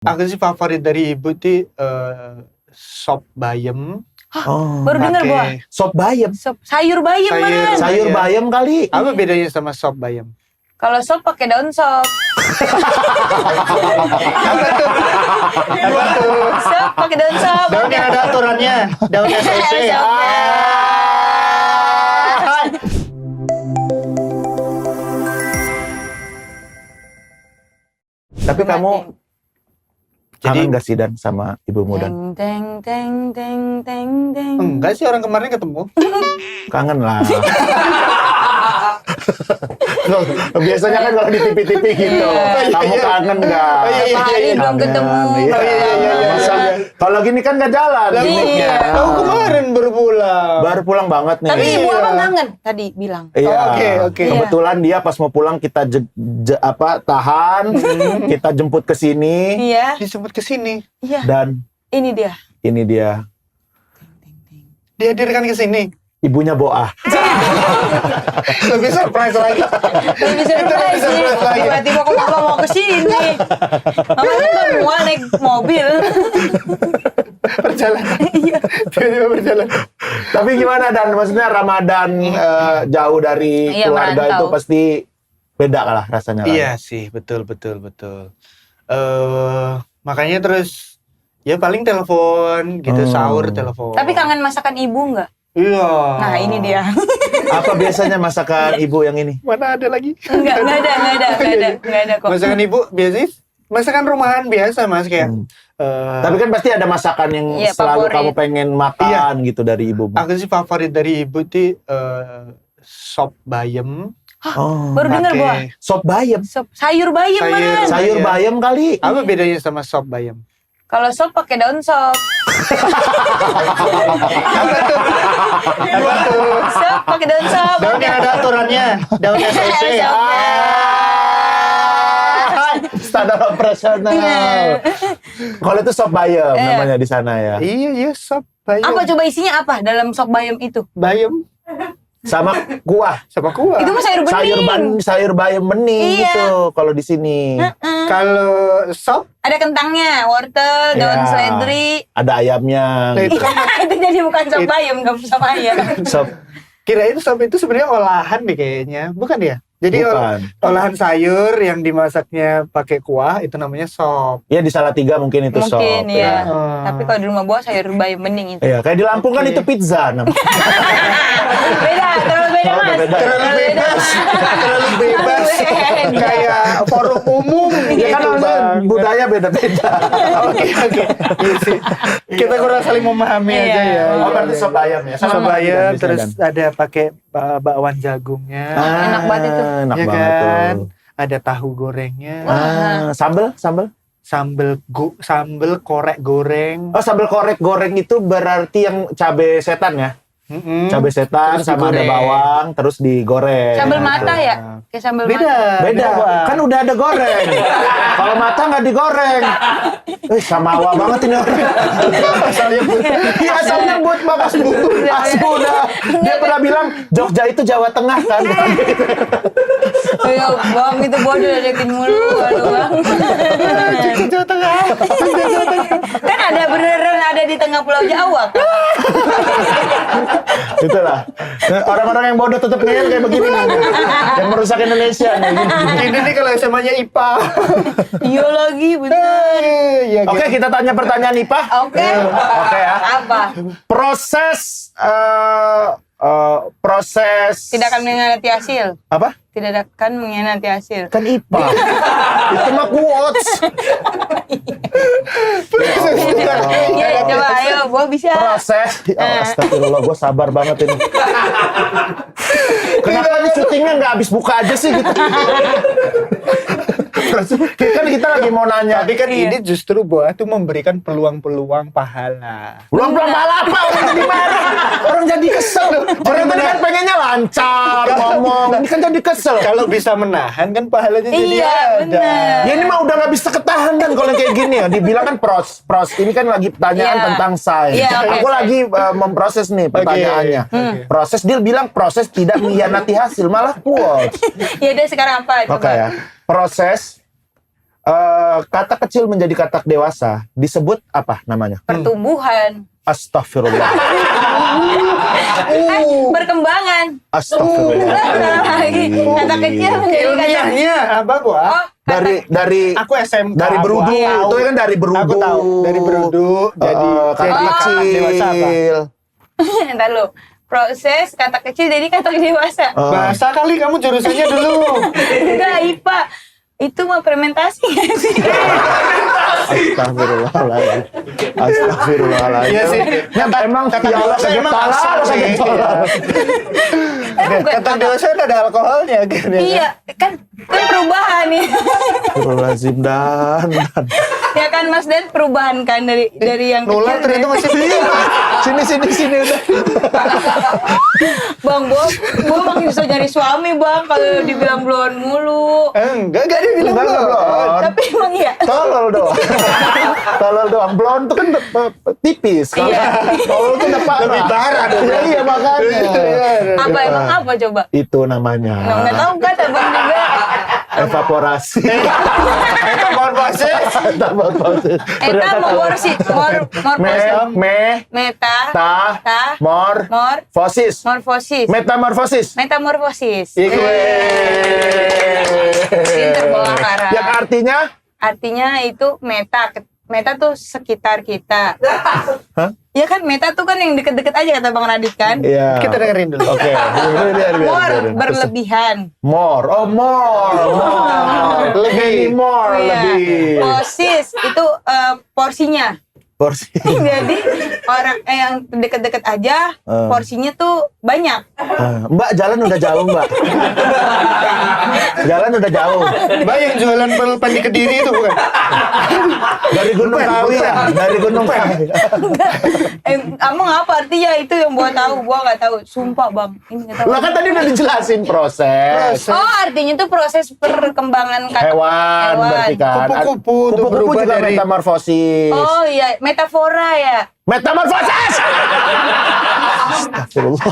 Aku sih favorit dari ibu tuh sop bayam. Baru dengar gua. Sop bayam. Sayur bayam man. Sayur bayam kali. Apa bedanya sama sop bayam? Kalau sop pakai daun sop. Apa tuh? Apa tuh? Sop pakai daun sop. Daun yang ada aturannya. Daun SOP. Tapi kamu kangen gak sih Dan sama ibumu Dan? Teng teng teng teng teng. Enggak sih, orang kemarin ketemu. Kangen lah. Biasanya kan kalau di TV-TV gitu, kamu kangen gak? Hari belum ketemu. Masa kalau gini kan gak jalan. Iya. Aku kemarin baru pulang. Baru pulang banget nih. Tapi ibu Iya. abang kangen tadi bilang. Iya. Oke. Kebetulan dia pas mau pulang kita tahan, kita jemput ke sini Iya. Disebut ke sini. Iya. dan Ini dia. ini dia Dihadirkan ke sini. ibunya Boah. Lebih surprise lagi. Lebih surprise nih. Tiba-tiba kok mama mau kesini. Mama tuh mau naik mobil. Perjalanan. Iya. Tiba-tiba berjalan. Tapi gimana Dan? Maksudnya Ramadan jauh dari Iya, keluarga merantau. itu pasti beda lah rasanya. Iya sih, betul. Makanya terus ya paling telepon gitu, sahur telepon. Tapi kangen masakan ibu nggak? Iya. Nah ini dia. Apa biasanya masakan ibu yang ini? Mana ada lagi? Nggak ada kok. Masakan ibu biasanya masakan rumahan biasa Mas kayak. Tapi kan pasti ada masakan yang Iya, selalu favorit. kamu pengen makan gitu dari ibu. Aku sih favorit dari ibu tuh sop bayam. Baru dengar gua. Sop bayam. Sop sayur bayam man. Sayur bayam kali. Apa bedanya sama sop bayam? Kalau sop pakai daun sop. Apa tuh? Apa tuh? Sop pakai daun sop. Daun yang ada aturannya. Daun SOP. Standar operasional. Kalau itu sop bayam namanya di sana ya. Iya sop bayam. Apa coba isinya apa dalam sop bayam itu? Bayam Sama kuah. sama kuah. Itu mah sayur bening. Sayur bayam bening Iya. gitu kalau di sini. Kalau sop Ada kentangnya, wortel, daun Iya. seledri. Ada ayamnya. Nah, itu Gitu. Itu jadi bukan sop bayam, nggak sop ayam. Sop kirain sop itu sebenarnya olahan nih kayaknya, bukan ya? Jadi bukan. olahan sayur yang dimasaknya pakai kuah itu namanya sop. Ya di Salatiga mungkin itu sop. Mungkin ya. ya. Tapi kalau di rumah gua sayur bayam bening itu. Iya, kayak di Lampung kan itu pizza namanya. Beda, terlalu beda mas. beda. Terlalu bebas, kayak forum umum Ya gitu kan maksudnya Bang. budaya beda-beda. Oke. Iya sih. Kita kurang saling memahami Iya. aja ya. Oh, berarti sop bayam ya. Sop bayam, Dan terus ada pakai bakwan jagungnya. Enak banget itu. Enak ya banget kan? tuh. Ada tahu gorengnya. Sambel? Sambel korek goreng. Oh, sambal korek goreng itu berarti yang cabe setan ya? Cabe setan Terus sama ada digoreng. bawang terus digoreng. Sambal Gitu. mata ya? Kayak sambal Beda. mata. Beda, Bang. kan udah ada goreng. Kalau mata nggak digoreng. Samawa banget ini orang. Asalnya Iya, asalnya buat Bapak Asbu dah. Dia pernah bilang Jogja itu Jawa Tengah kan. Ayo bang, itu bodoh ledekin mulu. Aduh bang. Jawa Tengah. Kan ada beneran ada di tengah pulau Jawa kan? Itulah. Nah, orang-orang yang bodoh tetap ngeyel kayak begini nih. Yang merusak Indonesia nih. Ini nih kalau SMA-nya IPA. Iya lagi bener. Iya, Oke, kita tanya pertanyaan IPA. Oke. Oke ya. Apa? Proses Tidak akan mengkhianati hasil. apa? Tidak akan mengkhianati hasil. Kan IPA. Itu mah quotes. Iya, coba ayo, gua bisa. Proses. Astagfirullah, gue sabar banget ini. Kenapa nih syutingnya nggak habis buka aja sih gitu? Kan kita lagi mau nanya. Tapi kan ini justru buat tuh memberikan peluang-peluang pahala. Peluang-peluang malah apa? Orang jadi marah. Orang jadi kesel. Orang tadi kan pengennya lancar ngomong. Ini kan jadi kesel. Kalau bisa menahan kan pahalanya jadi Iya, ada. bener. Ya ini mah udah nggak bisa ketahan kan kalau yang kayak gini ya. Dibilang kan pros. Ini kan lagi pertanyaan Iya. tentang sains. Iya, oke, Aku sains. lagi memproses nih pertanyaannya. Oke. Proses, dia bilang proses tidak mengkhianati hasil. Malah quotes. Ya udah sekarang apa? Coba. Oke ya. Proses Kata kecil menjadi kata dewasa disebut apa namanya? Pertumbuhan. Astagfirullah. Perkembangan. Astagfirullah. Lagi kata kecil menjadi kata. Ilmiahnya apa gua? Oh, Dari Aku SMK. dari berudu. gua tahu. Itu kan dari berudu. Aku tahu dari berudu jadi kata kecil. dewasa apa? Entar lu. Proses kata kecil jadi kata dewasa. Bahasa kali kamu jurusannya dulu. Enggak, IPA. Itu mah fermentasi nggak sih? Astagfirullahaladzim. Astagfirullahaladzim. Iya sih. Emang Kata ya Allah dewasa emang kegetaran, asal sih. kegetaran. Kata dewasa ada alkoholnya kan. Iya, kan perubahan nih. Astagfirullahaladzim dan. Ya kan Mas Dan, perubahan kan dari yang Nular kecil. ternyata masih Sini udah. Bang, gua makin susah nyari suami, Bang, kalau dibilang blon mulu. Enggak dibilang Enggak, belum. belum. Tapi emang iya. Tolol doang. Tolol doang. Blonde tuh kan tipis. Kalau Iya. tolol tuh udah parah. Lebih parah dong. Ya, iya makanya. Apa emang apa coba? Itu namanya. Nggak tahu kan Abang juga. Evaporasi. Itu mohon proses. Eta morfosis, meta, Morfosis. morfosis, Metamorfosis. metamorfosis. Iku. Pinter bawa karang. Yang artinya? Artinya itu meta tuh sekitar kita. Hah? Ya kan meta tuh kan yang deket-deket aja kata Bang Radit kan. Iya. Kita dengerin dulu. Oke. More, berlebihan. More. Oh, more. Lebih more, Iya. lebih. Posis itu porsinya. Porsi. Jadi orang yang deket-deket aja porsinya tuh banyak. Mbak, jalan udah jauh, Mbak. Jalan udah jauh. Mbak yang jualan pulpen di Kediri itu bukan? Dari Gunung Kawi ya? Dari Gunung Kawi. Emang apa artinya itu yang gua tahu? Gua nggak tahu. Sumpah Bang, ini nggak tahu. Lah kan tadi udah dijelasin proses. Oh, artinya itu proses perkembangan Hewan berarti kan. Kupu-kupu untuk Kupu-kupu berubah juga dari- metamorfosis. Oh iya, metafora ya. Metamorfosis! Astagfirullah.